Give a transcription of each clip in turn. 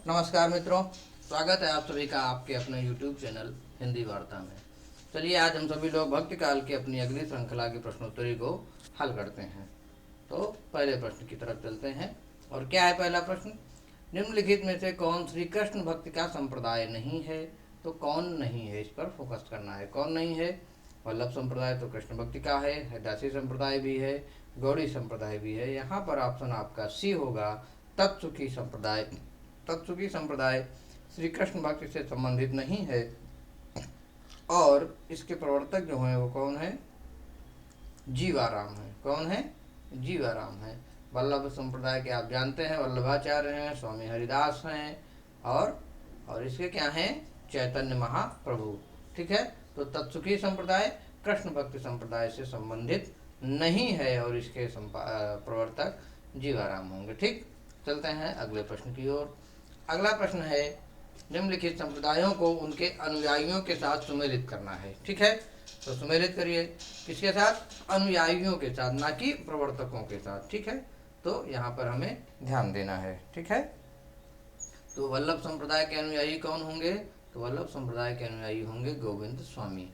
नमस्कार मित्रों, स्वागत है आप सभी का आपके अपने YouTube चैनल हिंदी वार्ता में। चलिए आज हम सभी लोग भक्ति काल की अपनी अगली श्रृंखला की प्रश्नोत्तरी को हल करते हैं। तो पहले प्रश्न की तरफ चलते हैं। और क्या है पहला प्रश्न? निम्नलिखित में से कौन श्री कृष्ण भक्ति का संप्रदाय नहीं है? तो कौन नहीं है, इस पर फोकस करना है। कौन नहीं है? वल्लभ संप्रदाय तो कृष्ण भक्ति का है, हरिदासी संप्रदाय भी है, गौड़ी संप्रदाय भी है। यहाँ पर ऑप्शन आपका सी होगा, तत्सुखी संप्रदाय। तत्सुखी संप्रदाय श्री कृष्ण भक्ति से संबंधित नहीं है और इसके प्रवर्तक जो हैं वो कौन है? जीवाराम है। कौन है? जीवाराम है। वल्लभ संप्रदाय के आप जानते हैं, वल्लभाचार्य हैं, स्वामी हरिदास हैं और इसके क्या हैं? चैतन्य महाप्रभु। ठीक है, तो तत्सुखी संप्रदाय कृष्ण भक्ति संप्रदाय से संबंधित नहीं है और इसके प्रवर्तक जीवाराम होंगे। ठीक, चलते हैं अगले प्रश्न की ओर। अगला प्रश्न है, निम्नलिखित संप्रदायों को उनके अनुयायियों के साथ सुमेलित करना है। ठीक है, तो सुमेलित करिए। किसके साथ? अनुयायियों के साथ, ना कि प्रवर्तकों के साथ। ठीक है, तो यहाँ पर हमें ध्यान देना है। ठीक है, तो वल्लभ संप्रदाय के अनुयायी कौन होंगे? तो वल्लभ संप्रदाय के अनुयायी होंगे गोविंद स्वामी।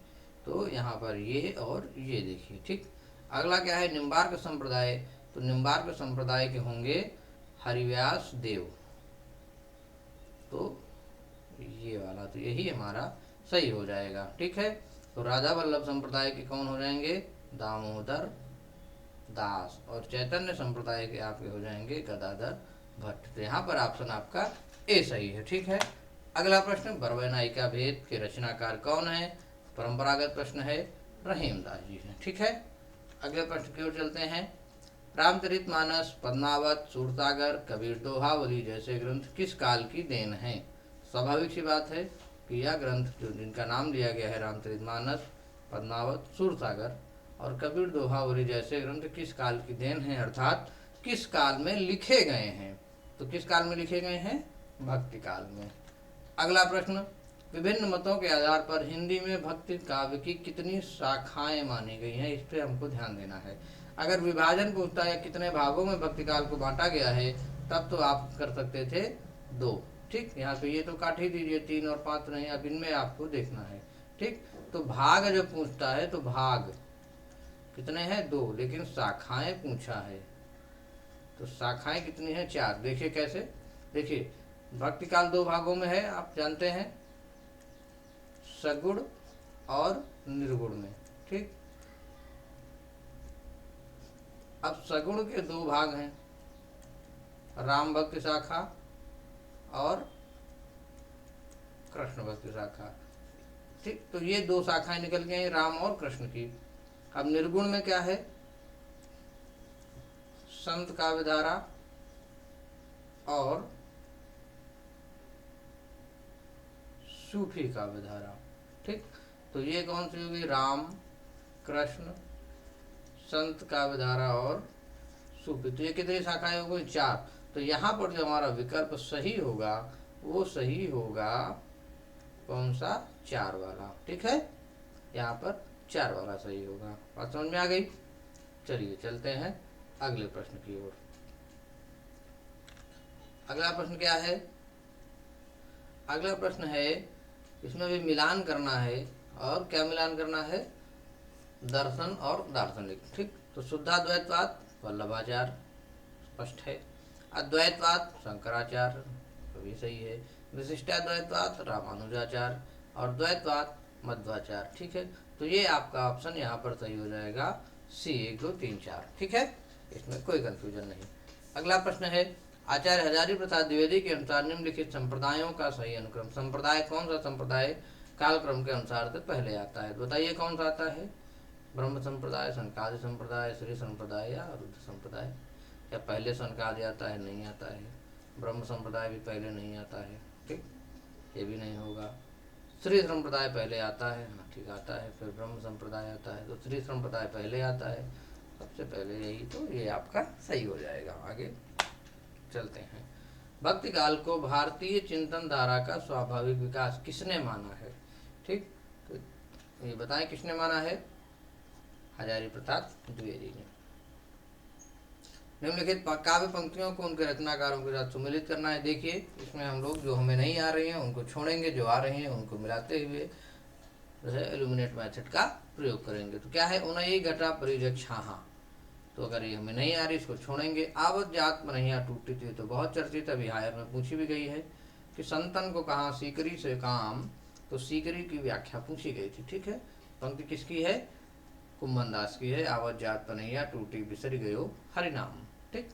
तो यहाँ पर ये और ये देखिए। ठीक, अगला क्या है? निम्बार्क संप्रदाय। तो निम्बार्क संप्रदाय के होंगे हरिव्यास देव। तो ये वाला तो यही हमारा सही हो जाएगा। ठीक है, तो राधा वल्लभ संप्रदाय के कौन हो जाएंगे? दामोदर दास। और चैतन्य संप्रदाय के आपके हो जाएंगे गदाधर भट्ट। तो यहाँ पर ऑप्शन आपका ए सही है। ठीक है, अगला प्रश्न, बरवै नायिका भेद के रचनाकार कौन है? परंपरागत प्रश्न है, रहीमदास जी हैं। ठीक है, अगले प्रश्न की ओर चलते हैं। रामचरितमानस, पद्मावत, सूरसागर, कबीर दोहावली जैसे ग्रंथ किस काल की देन है? स्वाभाविक सी बात है कि यह ग्रंथ जो जिनका नाम दिया गया है रामचरितमानस, पद्मावत, सूरसागर और कबीर दोहावली जैसे ग्रंथ किस काल की देन है, अर्थात किस काल में लिखे गए हैं? तो किस काल में लिखे गए हैं? भक्ति काल में। अगला प्रश्न, विभिन्न मतों के आधार पर हिंदी में भक्ति काव्य की कितनी शाखाएं मानी गई हैं? इस पर हमको ध्यान देना है। अगर विभाजन पूछता है कितने भागों में भक्ति काल को बांटा गया है, तब तो आप कर सकते थे 2। ठीक, यहाँ पे ये तो काट ही दीजिए, 3 और 5 नहीं, अब इनमें आपको देखना है। ठीक, तो भाग जब पूछता है तो भाग कितने हैं? 2, लेकिन शाखाएं पूछा है तो शाखाएं कितनी हैं? 4। देखिए कैसे, देखिए भक्ति काल 2 भागों में है, आप जानते हैं, सगुण और निर्गुण में। ठीक, अब सगुण के 2 भाग हैं, राम भक्ति शाखा और कृष्ण भक्ति शाखा। ठीक, तो ये 2 शाखाएं निकल गई, राम और कृष्ण की। अब निर्गुण में क्या है? संत काव्यधारा और सूफी काव्यधारा। ठीक, तो ये कौन सी होगी? राम, कृष्ण, संत काव्यधारा और सूफी। तो ये कितनी शाखाएं हो गई? 4। तो यहाँ पर जो हमारा विकल्प सही होगा वो सही होगा कौन सा? 4 वाला। ठीक है, यहाँ पर 4 वाला सही होगा। बात समझ में आ गई? चलिए चलते हैं अगले प्रश्न की ओर। अगला प्रश्न क्या है? अगला प्रश्न है, इसमें भी मिलान करना है। और क्या मिलान करना है? दर्शन और दार्शनिक। ठीक, तो शुद्धाद्वैतवाद वल्लभाचार्य, स्पष्ट है। अद्वैतवाद शंकराचार्य, तो भी सही है। विशिष्टाद्वैतवाद रामानुजाचार्य और द्वैतवाद मध्वाचार्य। ठीक है, तो ये आपका ऑप्शन यहाँ पर सही हो जाएगा सी, 1 2 3 4। ठीक है, इसमें कोई कंफ्यूजन नहीं। अगला प्रश्न है, आचार्य हजारी प्रसाद द्विवेदी के अनुसार निम्नलिखित संप्रदायों का सही अनुक्रम। संप्रदाय कौन सा संप्रदाय कालक्रम के अनुसार से पहले आता है? बताइए कौन सा आता है? ब्रह्म संप्रदाय, सनकादि संप्रदाय, श्री संप्रदाय या रुद्र संप्रदाय? या पहले सनकादि आता है? नहीं आता है। ब्रह्म संप्रदाय भी पहले नहीं आता है। ठीक, ये भी नहीं होगा। श्री संप्रदाय पहले आता है। हाँ ठीक, आता है। फिर ब्रह्म संप्रदाय आता है, तो श्री संप्रदाय पहले आता है, सबसे पहले यही। तो ये आपका सही हो जाएगा। आगे चलते हैं। भक्ति काल को भारतीय चिंतन धारा का स्वाभाविक विकास किसने माना है? ठीक, तो ये बताएं किसने माना है? हजारी प्रसाद द्विवेदी ने। निम्नलिखित काव्य पंक्तियों को उनके रचनाकारों के साथ सुमिलित करना है। देखिए इसमें हम लोग जो हमें नहीं आ रही हैं उनको छोड़ेंगे, जो आ रही हैं उनको मिलाते हुए जो है एलिमिनेट मेथड का प्रयोग करेंगे। तो क्या है, उनई घटा परिरक्षा। तो अगर ये हमें नहीं आ रही, इसको छोड़ेंगे। आवत जात मनैया टूटी थी, तो बहुत चर्चित, अभी हायर में पूछी भी गई है कि संतन को कहा सीकरी से काम, तो सीकरी की व्याख्या पूछी गई थी। ठीक है, पंक्ति किसकी है, कुम्भन दास की है। आवत जात पनैया टूटी बिसर गयो हरिनाम। ठीक,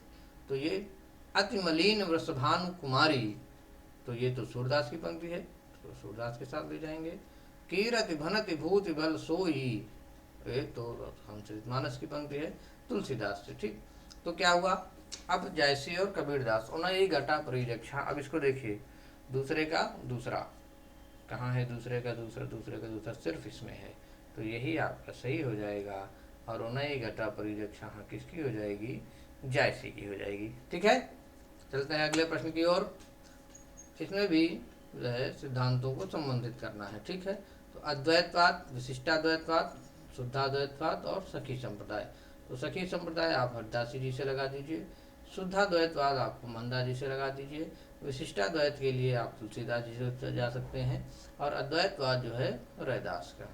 तो ये अति मलिन वृषभानु कुमारी, तो ये तो सूरदास की पंक्ति है, तो सूरदास के साथ ले जाएंगे। कीरति भनति भूति बल सोई, ये तो रामचरितमानस की पंक्ति है, तुलसीदास से। ठीक, तो क्या हुआ, अब जयसी और कबीरदास उनई घटा परिरक्षा। अब इसको देखिए, दूसरे का दूसरा कहाँ है, दूसरे का दूसरा, दूसरे का दूसरा सिर्फ इसमें है, तो यही आपका सही हो जाएगा। और उनई घटा परिरक्षा किसकी हो जाएगी, जायसी की हो जाएगी। ठीक है, चलते हैं अगले प्रश्न की ओर। इसमें भी जो है सिद्धांतों को संबंधित करना है। ठीक है, तो अद्वैतवाद, विशिष्टाद्वैतवाद, शुद्धाद्वैतवाद और सखी संप्रदाय। तो सखी संप्रदाय आप हरदासी जी से लगा दीजिए, शुद्धाद्वैतवाद आप मंदा जी से लगा दीजिए, विशिष्टाद्वैत के लिए आप तुलसीदास जी से जा सकते हैं, और अद्वैतवाद जो है रैदास का।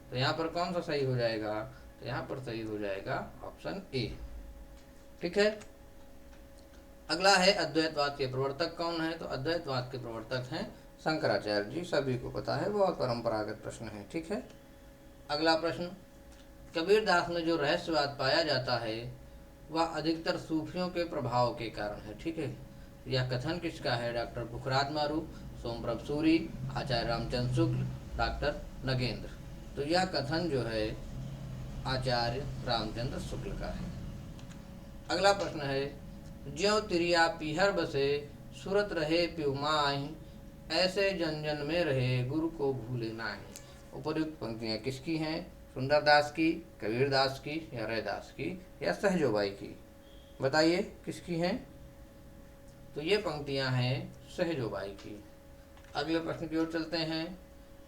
तो यहाँ पर कौन सा सही हो जाएगा, तो यहाँ पर सही हो जाएगा ऑप्शन ए। ठीक है, अगला है अद्वैतवाद के प्रवर्तक कौन है, तो अद्वैतवाद के प्रवर्तक हैं शंकराचार्य जी, सभी को पता है, बहुत परंपरागत प्रश्न है। ठीक है, अगला प्रश्न, कबीरदास में जो रहस्यवाद पाया जाता है वह अधिकतर सूफियों के प्रभाव के कारण है। ठीक है, यह कथन किसका है, डॉक्टर पुखराज मारू, सोमप्रभ सूरी, आचार्य रामचंद्र शुक्ल, डॉक्टर नगेंद्र। तो यह कथन जो है आचार्य रामचंद्र शुक्ल का है। अगला प्रश्न है, ज्यों तिरिया पीहर बसे सुरत रहे प्युमाही, ऐसे जन जन में रहे गुरु को भूले नाही। उपयुक्त पंक्तियां किसकी हैं, सुंदरदास की, कबीरदास की, या रैदास की, या सहजोबाई की, बताइए किसकी हैं। तो ये पंक्तियां हैं सहजोबाई की। अगले प्रश्न की ओर चलते हैं।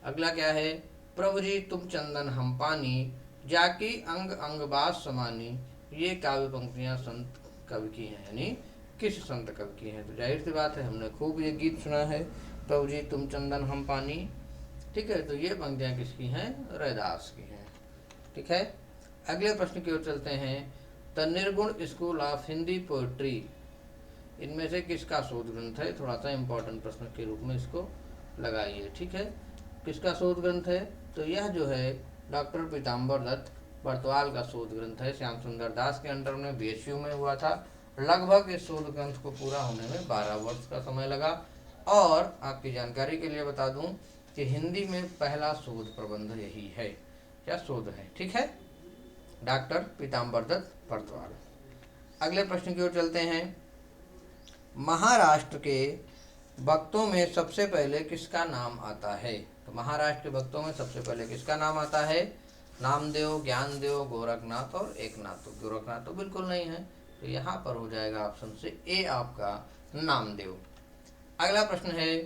अगला क्या है, प्रभु जी तुम चंदन हम पानी, जाकी अंग अंग बास समानी। ये काव्य पंक्तियां संत कवि की हैं, यानी किस संत कवि की हैं। तो जाहिर सी बात है, हमने खूब ये गीत सुना है, प्रभु जी तुम चंदन हम पानी। ठीक है, तो ये पंक्तियां किसकी हैं, रैदास की हैं। ठीक है, अगले प्रश्न की ओर चलते हैं। द निर्गुण स्कूल ऑफ हिंदी पोएट्री, इनमें से किसका शोध ग्रंथ है, थोड़ा सा इंपॉर्टेंट प्रश्न के रूप में इसको लगाइए। ठीक है, किसका शोध ग्रंथ है, तो यह जो है डॉक्टर पीताम्बर दत्त बर्तवाल का शोध ग्रंथ है। श्याम सुंदर दास के अंडर में बीएचयू में हुआ था। लगभग इस शोध ग्रंथ को पूरा होने में 12 वर्ष का समय लगा। और आपकी जानकारी के लिए बता दूं कि हिंदी में पहला शोध प्रबंध यही है, क्या शोध है। ठीक है, डॉक्टर पीताम्बर दत्त बर्तवाल। अगले प्रश्न की ओर चलते हैं। महाराष्ट्र के भक्तों में सबसे पहले किसका नाम आता है, तो महाराष्ट्र के भक्तों में सबसे पहले किसका नाम आता है, नामदेव, ज्ञानदेव, गोरखनाथ और एकनाथ। तो गोरखनाथ तो बिल्कुल नहीं है, तो यहाँ पर हो जाएगा ऑप्शन से ए आपका नामदेव। अगला प्रश्न है,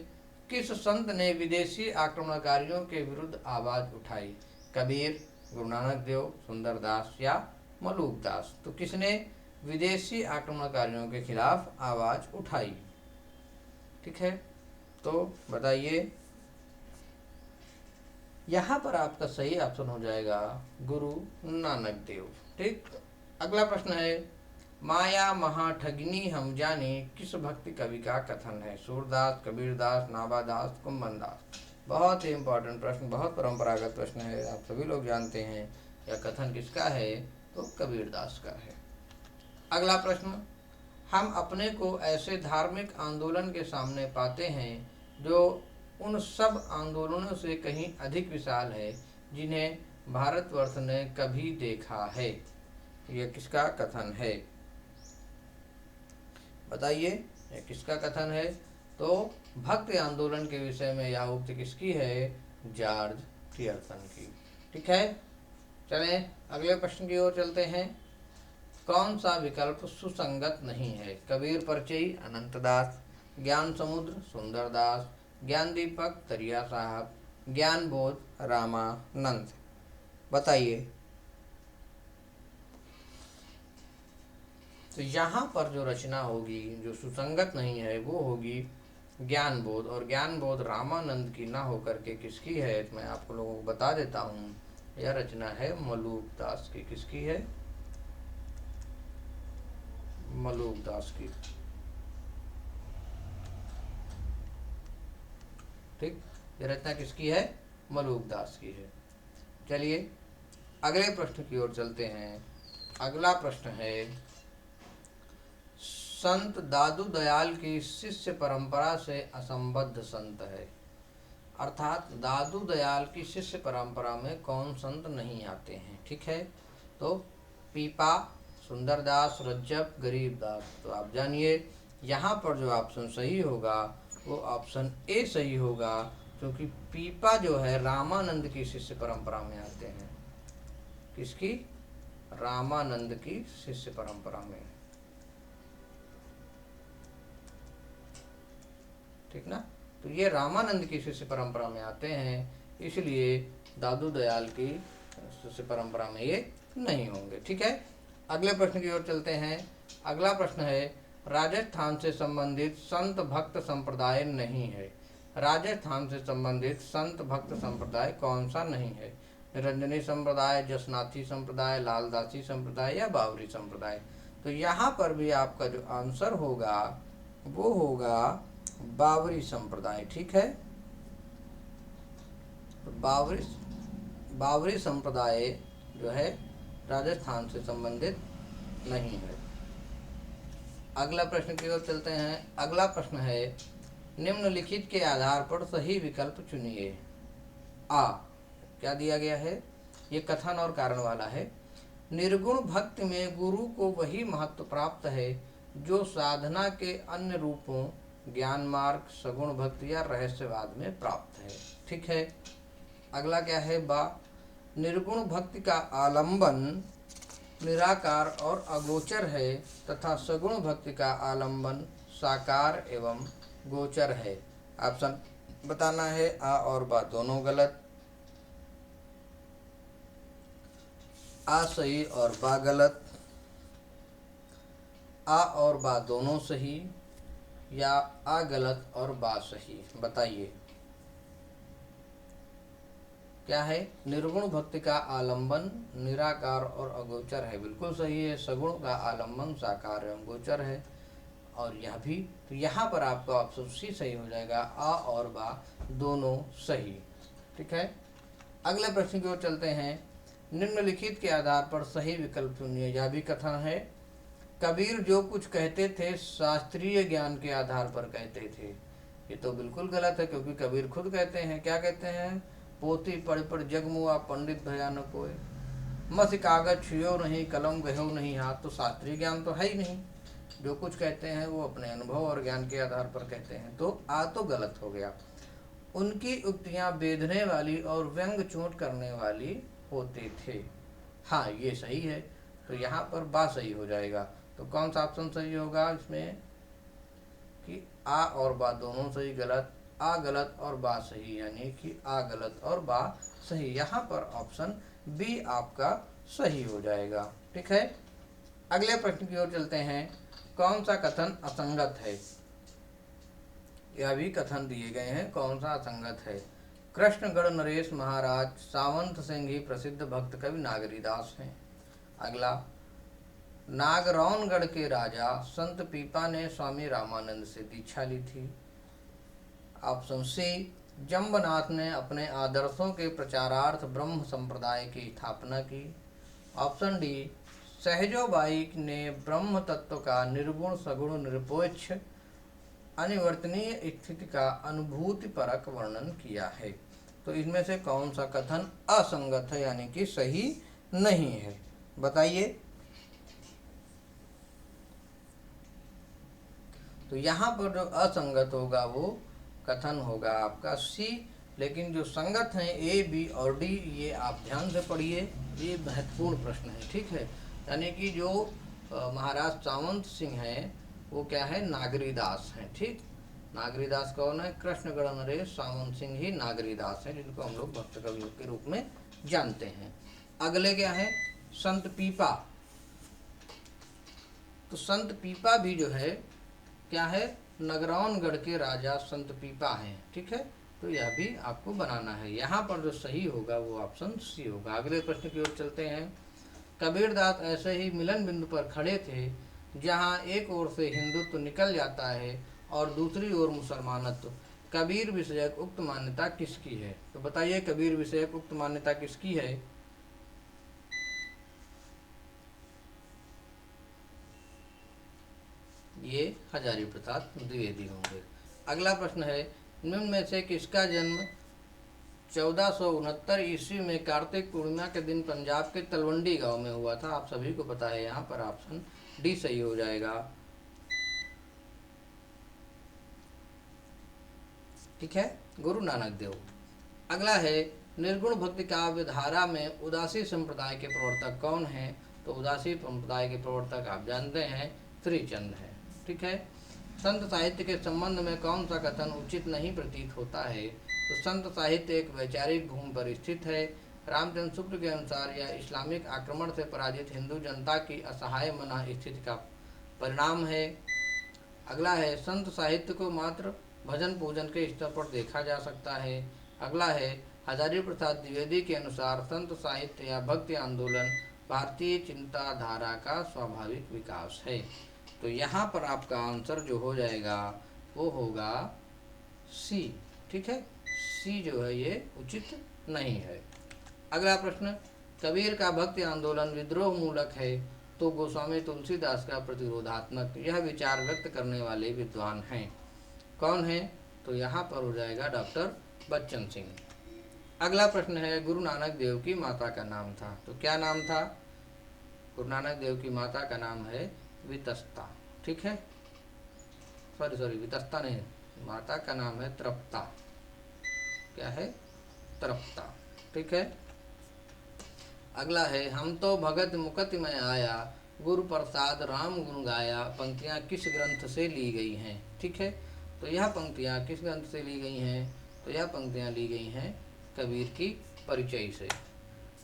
किस संत ने विदेशी आक्रमणकारियों के विरुद्ध आवाज उठाई, कबीर, गुरु नानक देव, सुंदरदास या मलूकदास। तो किसने विदेशी आक्रमणकारियों के खिलाफ आवाज उठाई, ठीक है, तो बताइए। यहाँ पर आपका सही ऑप्शन हो जाएगा गुरु नानक देव। ठीक, अगला प्रश्न है, माया महाठगिनी हम जाने किस भक्ति कवि का कथन है, सूरदास, कबीरदास, नाभादास, कुम्भनदास। बहुत ही इंपॉर्टेंट प्रश्न, बहुत परंपरागत प्रश्न है, आप सभी लोग जानते हैं। यह कथन किसका है, तो कबीरदास का है। अगला प्रश्न, हम अपने को ऐसे धार्मिक आंदोलन के सामने पाते हैं जो उन सब आंदोलनों से कहीं अधिक विशाल है जिन्हें भारतवर्ष ने कभी देखा है। यह किसका कथन है, बताइए, यह किसका कथन है। तो भक्ति आंदोलन के विषय में यह उक्ति किसकी है, जॉर्ज टियरसन की। ठीक है, चलें अगले प्रश्न की ओर चलते हैं। कौन सा विकल्प सुसंगत नहीं है, कबीर परचई, अनंतदास, ज्ञान समुद्र, सुंदरदास, ज्ञान दीपक, तरिया साहब, ज्ञान बोध, रामानंद। बताइए। तो यहाँ पर जो रचना होगी जो सुसंगत नहीं है वो होगी ज्ञान बोध, और ज्ञान बोध रामानंद की ना होकर के किसकी है, मैं आप लोगों को बता देता हूँ। यह रचना है मलूकदास की। किसकी है? मलूकदास की। ठीक, यह रचना किसकी है? मलूकदास की है। चलिए अगले प्रश्न की ओर चलते हैं। अगला प्रश्न है, संत दादू दयाल की शिष्य परंपरा से असंबद्ध संत है। अर्थात दादू दयाल की शिष्य परंपरा में कौन संत नहीं आते हैं? ठीक है, तो पीपा, सुंदरदास, रज्जब, गरीबदास। तो आप जानिए यहाँ पर जो ऑप्शन सही होगा वो ऑप्शन ए सही होगा, क्योंकि पीपा जो है रामानंद की शिष्य परंपरा में आते हैं। किसकी? रामानंद की शिष्य परंपरा में। ठीक ना, तो ये रामानंद की शिष्य परंपरा में आते हैं, इसलिए दादू दयाल की शिष्य परंपरा में ये नहीं होंगे। ठीक है, अगले प्रश्न की ओर चलते हैं। अगला प्रश्न है, राजस्थान से संबंधित संत भक्त संप्रदाय नहीं है। राजस्थान से संबंधित संत भक्त संप्रदाय कौन सा नहीं है? निरंजनी संप्रदाय, जसनाथी संप्रदाय, लालदासी संप्रदाय या बावरी संप्रदाय। तो यहाँ पर भी आपका जो आंसर होगा वो होगा बावरी संप्रदाय। ठीक है, तो बावरी संप्रदाय जो है राजस्थान से संबंधित नहीं है। अगला प्रश्न की ओर चलते हैं। अगला प्रश्न है, निम्नलिखित के आधार पर सही विकल्प चुनिए। आ, क्या दिया गया है? ये कथन और कारण वाला है। निर्गुण भक्ति में गुरु को वही महत्व प्राप्त है जो साधना के अन्य रूपों ज्ञान मार्ग, सगुण भक्ति या रहस्यवाद में प्राप्त है। ठीक है, अगला क्या है? बा, निर्गुण भक्ति का आलंबन निराकार और अगोचर है तथा सगुण भक्ति का आलंबन साकार एवं गोचर है। ऑप्शन बताना है, आ और बा दोनों गलत, आ सही और बा गलत, आ और बा दोनों सही या आ गलत और बा सही। बताइए क्या है? निर्गुण भक्ति का आलंबन निराकार और अगोचर है, बिल्कुल सही है। सगुण का आलंबन साकार एवं गोचर है, और यह भी। तो यहाँ पर आपका ऑप्शन सी सही हो जाएगा, आ और बा दोनों सही। ठीक है, अगले प्रश्न की ओर चलते हैं। निम्नलिखित के आधार पर सही विकल्प चुनिए। यह भी कथन है, कबीर जो कुछ कहते थे शास्त्रीय ज्ञान के आधार पर कहते थे। ये तो बिल्कुल गलत है, क्योंकि कबीर खुद कहते हैं, क्या कहते हैं? पोती पढ़ पढ़ जग मुआ पंडित भया न कोय, मस कागज छुयो नहीं कलम गहो नहीं हाथ। तो शास्त्रीय ज्ञान तो है ही नहीं। जो कुछ कहते हैं वो अपने अनुभव और ज्ञान के आधार पर कहते हैं। तो आ तो गलत हो गया। उनकी उक्तियां बेधने वाली और व्यंग चोट करने वाली होते थे। हाँ, ये सही है, तो यहाँ पर बा सही हो जाएगा। तो कौन सा ऑप्शन सही होगा इसमें कि आ और बा दोनों सही, गलत, आ गलत और बा सही, यानी कि आ गलत और बा सही। यहाँ पर ऑप्शन बी आपका सही हो जाएगा। ठीक है, अगले प्रश्न की ओर चलते हैं। कौन सा कथन असंगत है? यह भी कथन दिए गए हैं, कौन सा असंगत है? कृष्णगढ़ नरेश महाराज सावंत सिंह ही प्रसिद्ध भक्त कवि नागरीदास हैं। अगला, नागरौनगढ़ के राजा संत पीपा ने स्वामी रामानंद से दीक्षा ली थी। ऑप्शन सी, जम्बनाथ ने अपने आदर्शों के प्रचारार्थ ब्रह्म संप्रदाय की स्थापना की। ऑप्शन डी, सहजोबाई ने ब्रह्म तत्व का निर्गुण सगुण निरपेक्ष अनिवर्तनीय स्थिति का अनुभूति परक वर्णन किया है। तो इनमें से कौन सा कथन असंगत है, यानी कि सही नहीं है? बताइए। तो यहाँ पर जो असंगत होगा वो कथन होगा आपका सी, लेकिन जो संगत हैं ए, बी और डी, ये आप ध्यान से पढ़िए, ये महत्वपूर्ण प्रश्न है। ठीक है, यानी कि जो महाराज सावंत सिंह हैं वो क्या है? नागरीदास हैं। ठीक, नागरीदास कौन है? कृष्णगढ़ नरेश सावंत सिंह ही नागरीदास हैं, जिनको हम लोग भक्त कवि के रूप में जानते हैं। अगले क्या है? संत पीपा। तो संत पीपा भी जो है क्या है, नगरौनगढ़ के राजा संत पीपा हैं। ठीक है, तो यह भी आपको बनाना है। यहाँ पर जो सही होगा वो ऑप्शन सी होगा। अगले प्रश्न की ओर चलते हैं। कबीरदास ऐसे ही मिलन बिंदु पर खड़े थे जहाँ एक ओर से हिंदुत्व निकल जाता है और दूसरी ओर मुसलमानत्व। कबीर विषयक उक्त मान्यता किसकी है? तो बताइए, कबीर विषयक उक्त मान्यता किसकी है? ये हजारी प्रसाद द्विवेदी होंगे। अगला प्रश्न है, निम्न में से किसका जन्म 1469 ईस्वी में कार्तिक पूर्णिमा के दिन पंजाब के तलवंडी गांव में हुआ था? आप सभी को पता है, यहाँ पर ऑप्शन डी सही हो जाएगा। ठीक है, गुरु नानक देव। अगला है, निर्गुण भक्ति काव्य धारा में उदासी संप्रदाय के प्रवर्तक कौन हैं? तो उदासी संप्रदाय के प्रवर्तक आप जानते हैं श्रीचंद हैं। ठीक है, संत साहित्य के संबंध में कौन सा कथन उचित नहीं प्रतीत होता है? तो संत साहित्य एक वैचारिक भूमि पर स्थित है। रामचंद्र शुक्ल के अनुसार यह इस्लामिक आक्रमण से पराजित हिंदू जनता की असहाय मना स्थिति का परिणाम है। अगला है, संत साहित्य को मात्र भजन पूजन के स्तर पर देखा जा सकता है। अगला है, हजारी प्रसाद द्विवेदी के अनुसार संत साहित्य या भक्ति आंदोलन भारतीय चिंताधारा का स्वाभाविक विकास है। तो यहाँ पर आपका आंसर जो हो जाएगा वो होगा सी। ठीक है, सी जो है ये उचित नहीं है। अगला प्रश्न, कबीर का भक्ति आंदोलन विद्रोह मूलक है तो गोस्वामी तुलसीदास का प्रतिरोधात्मक। यह विचार व्यक्त करने वाले विद्वान हैं, कौन है? तो यहाँ पर हो जाएगा डॉक्टर बच्चन सिंह। अगला प्रश्न है, गुरु नानक देव की माता का नाम था? तो क्या नाम था? गुरु नानक देव की माता का नाम है वितस्ता। ठीक है, सॉरी वितस्ता नहीं, माता का नाम है तृप्ता। क्या है? तृप्ता। ठीक है, अगला है, हम तो भगत मुकत में आया गुरु प्रसाद राम गुण गाया। पंक्तियाँ किस ग्रंथ से ली गई हैं? ठीक है, तो यह पंक्तियाँ किस ग्रंथ से ली गई हैं? तो यह पंक्तियाँ ली गई हैं कबीर की परिचय से।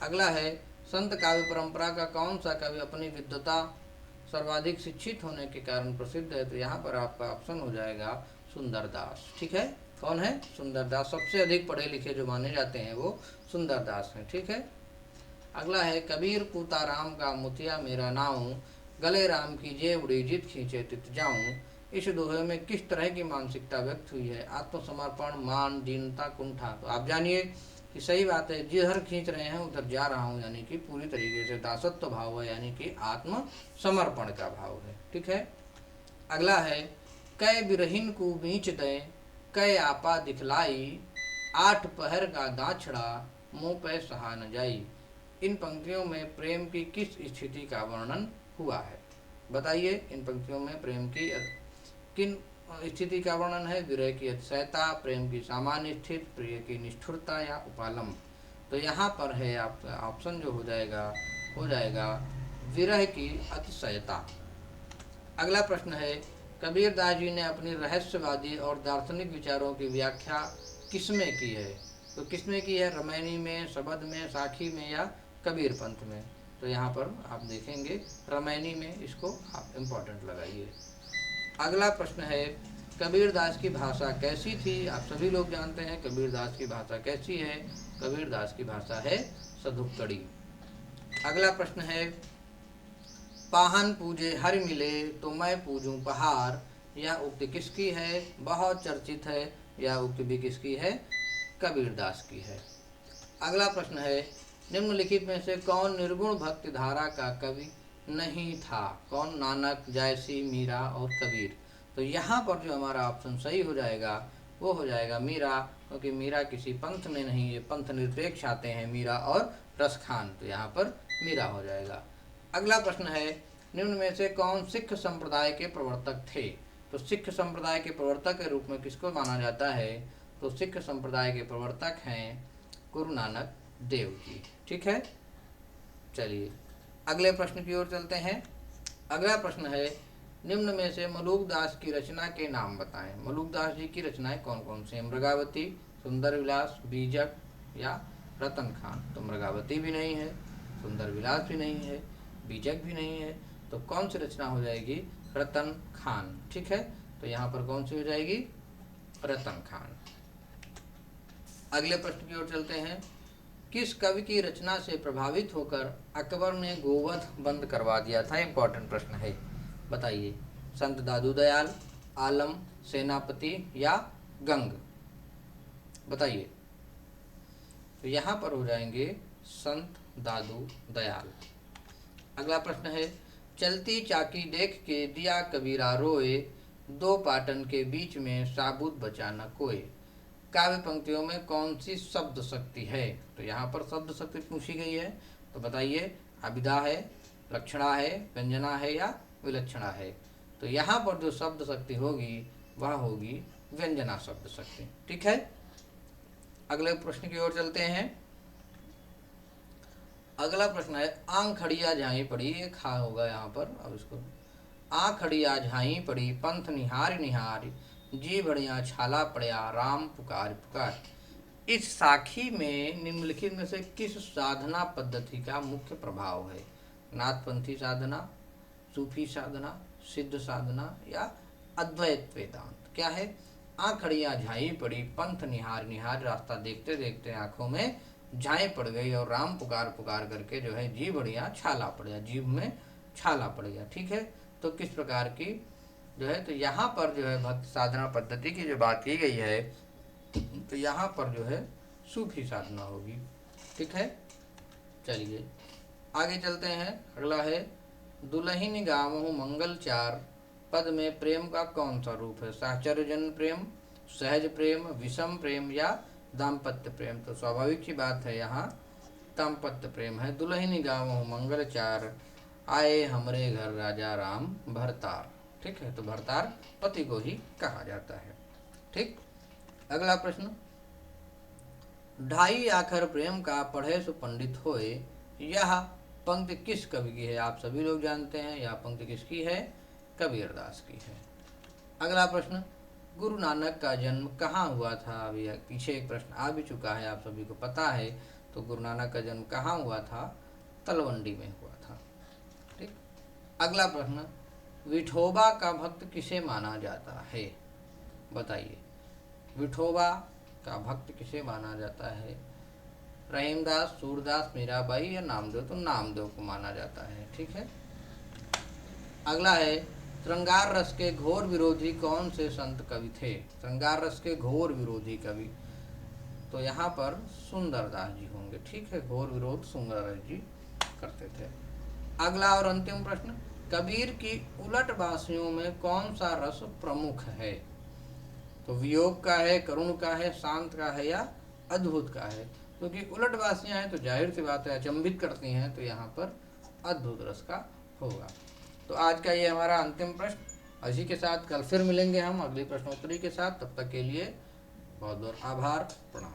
अगला है, संत काव्य परंपरा का कौन सा कवि अपनी विद्वता सर्वाधिक शिक्षित होने के कारण प्रसिद्ध है? तो यहाँ पर आपका ऑप्शन हो जाएगा सुंदरदास। ठीक है, कौन है? सुंदरदास। सबसे अधिक पढ़े लिखे जो माने जाते हैं वो सुंदरदास हैं। ठीक है, अगला है, कबीर पूता राम का मुतिया मेरा नाऊं, गले राम की जेवड़ी जित खींचे तित जाऊं। इस दोहे में किस तरह की मानसिकता व्यक्त हुई है? आत्मसमर्पण, मान, दीनता, कुंठा। तो आप जानिए कि सही बात है, जिधर खींच रहे हैं उधर जा रहा हूँ, यानी कि पूरी तरीके से दासत्व भाव है, यानी कि आत्मसमर्पण का भाव है। ठीक है, अगला है, कै बिरहिन को बीच दें कै आपा दिखलाई, 8 पहर का दाछड़ा मुँह पे सहा न जाई। इन पंक्तियों में प्रेम की किस स्थिति का वर्णन हुआ है? बताइए, इन पंक्तियों में प्रेम की किन स्थिति का वर्णन है? विरह की अतिशयता, प्रेम की सामान्य स्थिति, प्रिय की निष्ठुरता या उपालम। तो यहाँ पर है आपका ऑप्शन जो हो जाएगा विरह की अतिशयता। अगला प्रश्न है, कबीरदास जी ने अपनी रहस्यवादी और दार्शनिक विचारों की व्याख्या किसमें की है? तो किसमें की है? रमैनी में, शबद में, साखी में या कबीर पंथ में? तो यहाँ पर आप देखेंगे रमैनी में, इसको आप इम्पोर्टेंट लगाइए। अगला प्रश्न है, कबीरदास की भाषा कैसी थी? आप सभी लोग जानते हैं कबीरदास की भाषा कैसी है। कबीरदास की भाषा है सधुक्कड़ी। अगला प्रश्न है, पाहन पूजे हर मिले तो मैं पूजूं पहाड़। यह उक्ति किसकी है? बहुत चर्चित है। यह उक्ति भी किसकी है? कबीरदास की है। अगला प्रश्न है, निम्नलिखित में से कौन निर्गुण भक्ति धारा का कवि नहीं था? कौन? नानक, जायसी, मीरा और कबीर। तो यहाँ पर जो हमारा ऑप्शन सही हो जाएगा वो हो जाएगा मीरा, क्योंकि मीरा किसी पंथ में नहीं है, पंथ निरपेक्ष आते हैं मीरा और रसखान। तो यहाँ पर मीरा हो जाएगा। अगला प्रश्न है, निम्न में से कौन सिख संप्रदाय के प्रवर्तक थे? तो सिख संप्रदाय के प्रवर्तक के रूप में किसको माना जाता है? तो सिख संप्रदाय के प्रवर्तक हैं गुरु नानक देव जी। ठीक है, चलिए अगले प्रश्न की ओर चलते हैं। अगला प्रश्न है, निम्न में से मलूकदास की रचना के नाम बताएं। मलूकदास जी की रचनाएं कौन कौन सी हैं? मृगावती, सुंदर विलास, बीजक या रतन खान। तो मृगावती भी नहीं है, सुंदर विलास भी नहीं है, बीजक भी नहीं है, तो कौन सी रचना हो जाएगी? रतन खान। ठीक है, तो यहाँ पर कौन सी हो जाएगी? रतन खान। अगले प्रश्न की ओर चलते हैं। किस कवि की रचना से प्रभावित होकर अकबर ने गोवध बंद करवा दिया था? इंपॉर्टेंट प्रश्न है, बताइए। संत दादू दयाल, आलम, सेनापति या गंग? बताइए। तो यहाँ पर हो जाएंगे संत दादू दयाल। अगला प्रश्न है। चलती चाकी देख के दिया कबीरा रोए, दो पाटन के बीच में साबुत बचा न कोई। काव्य पंक्तियों में कौन सी शब्द शक्ति है? तो यहाँ पर शब्द शक्ति पूछी गई है, तो बताइए। अभिधा है, लक्षणा है, व्यंजना है या विलक्षणा है? तो यहाँ पर जो शब्द शक्ति होगी वह होगी व्यंजना शब्द शक्ति। ठीक है, अगले प्रश्न की ओर चलते हैं। अगला प्रश्न है। आंख खड़िया झाई पड़ी, एक खा होगा यहाँ पर, अब इसको। आंख खड़िया झाई पड़ी, पंथ निहार निहार, जी बढ़िया छाला पड़या, राम पुकार पुकार। इस साखी में निम्नलिखित में से किस साधना पद्धति का मुख्य प्रभाव है? नाथपंथी साधना, सूफी साधना, सिद्ध साधना या अद्वैत वेदांत? क्या है? आंख खड़िया झाई पड़ी, पंथ निहार निहार, रास्ता देखते देखते आंखों में झाई पड़ गई और राम पुकार पुकार करके जो है जी बढ़िया छाला पड़ गया, जीभ में छाला पड़ गया। ठीक है, तो किस प्रकार की जो है, तो यहाँ पर जो है भक्ति साधना पद्धति की जो बात की गई है, तो यहाँ पर जो है सूफी साधना होगी। ठीक है, चलिए आगे चलते हैं। अगला है। दुल्हिन गावहु मंगल चार, पद में प्रेम का कौन सा रूप है? साहचर्यजन प्रेम, सहज प्रेम, विषम प्रेम या दाम्पत्य प्रेम? तो स्वाभाविक सी बात है, यहाँ दाम्पत्य प्रेम है। दुल्हिन गावहु मंगल चार, आए हमरे घर राजा राम भरतार। ठीक है, तो भरतार पति को ही कहा जाता है। ठीक, अगला प्रश्न। ढाई आखर प्रेम का पढ़े सो पंडित होए, यह पंक्ति किस कवि की है? आप सभी लोग जानते हैं, यह पंक्ति किसकी है? कबीरदास की है। अगला प्रश्न। गुरु नानक का जन्म कहाँ हुआ था? अभी पीछे एक प्रश्न आ भी चुका है, आप सभी को पता है। तो गुरु नानक का जन्म कहाँ हुआ था? तलवंडी में हुआ था। ठीक, अगला प्रश्न। विठोबा का भक्त किसे माना जाता है? बताइए। विठोबा का भक्त किसे माना जाता है? रहीमदास, सूरदास, मीराबाई या नामदेव? तो नामदेव को माना जाता है। ठीक है, अगला है। श्रृंगार रस के घोर विरोधी कौन से संत कवि थे? श्रृंगार रस के घोर विरोधी कवि, तो यहाँ पर सुंदरदास जी होंगे। ठीक है, घोर विरोध सुंदरदास जी करते थे। अगला और अंतिम प्रश्न। कबीर की उलट बांसियों में कौन सा रस प्रमुख है? तो वियोग का है, करुण का है, शांत का है या अद्भुत का है? क्योंकि उलट बांसियां हैं तो जाहिर सी बात है अचंभित करती हैं, तो यहाँ पर अद्भुत रस का होगा। तो आज का ये हमारा अंतिम प्रश्न। इसी के साथ कल फिर मिलेंगे हम अगली प्रश्नोत्तरी के साथ। तब तक के लिए बहुत बहुत आभार, प्रणाम।